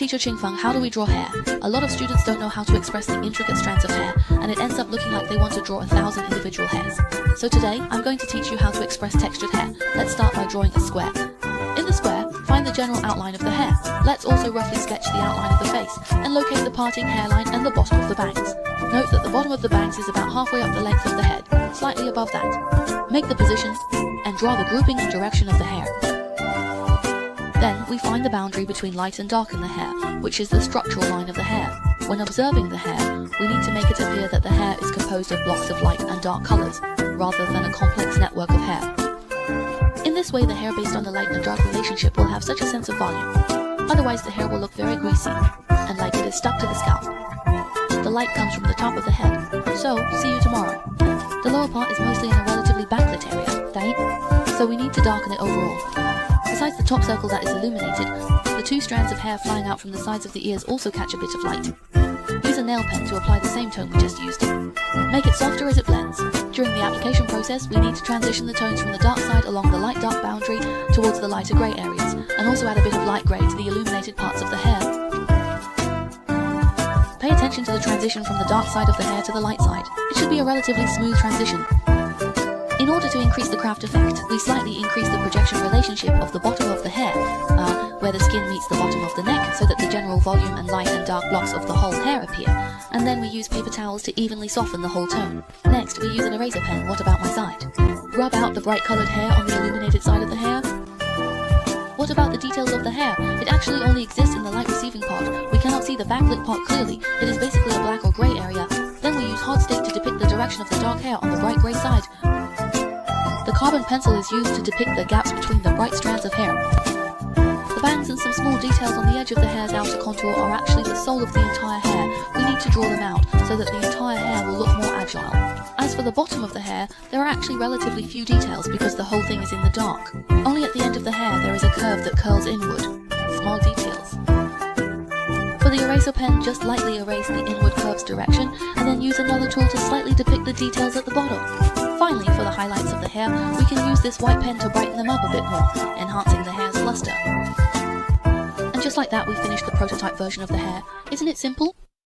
Teacher Qingfeng, how do we draw hair? A lot of students don't know how to express the intricate strands of hair, and it ends up looking like they want to draw 1,000 individual hairs. So today, I'm going to teach you how to express textured hair. Let's start by drawing a square. In the square, find the general outline of the hair. Let's also roughly sketch the outline of the face, and locate the parting hairline and the bottom of the bangs. Note that the bottom of the bangs is about halfway up the length of the head, slightly above that. Make the position, and draw the grouping and direction of the hair. Then, we find the boundary between light and dark in the hair, which is the structural line of the hair. When observing the hair, we need to make it appear that the hair is composed of blocks of light and dark colors, rather than a complex network of hair. In this way, the hair based on the light and dark relationship will have such a sense of volume. Otherwise, the hair will look very greasy, and like it is stuck to the scalp. The light comes from the top of the head, so see you tomorrow. The lower part is mostly in a relatively backlit area, right? So we need to darken it overall. Besides the top circle that is illuminated, the two strands of hair flying out from the sides of the ears also catch a bit of light. Use a nail pen to apply the same tone we just used. Make it softer as it blends. During the application process, we need to transition the tones from the dark side along the light-dark boundary towards the lighter grey areas, and also add a bit of light grey to the illuminated parts of the hair. Pay attention to the transition from the dark side of the hair to the light side. It should be a relatively smooth transition. In order to increase the craft effect, we slightly increase the projection relationship of the bottom of the hair, where the skin meets the bottom of the neck, so that the general volume and light and dark blocks of the whole hair appear, and then we use paper towels to evenly soften the whole tone. Next, we use an eraser pen. What about my side? Rub out the bright coloured hair on the illuminated side of the hair. What about the details of the hair? It actually only exists in the light receiving part. We cannot see the backlit part clearly. It is basically a black or grey area. Then we use hard stick to depict the direction of the dark hair on the bright grey side. The carbon pencil is used to depict the gaps between the bright strands of hair. The bangs and some small details on the edge of the hair's outer contour are actually the soul of the entire hair. We need to draw them out so that the entire hair will look more agile. As for the bottom of the hair, there are actually relatively few details because the whole thing is in the dark. Only at the end of the hair there is a curve that curls inward. Small details. For the eraser pen, just lightly erase the inward curve's direction, and then use another tool to slightly depict the details at the bottom. Finally, for the highlights of the hair, we can use this white pen to brighten them up a bit more, enhancing the hair's luster. And just like that, we finished the prototype version of the hair. Isn't it simple?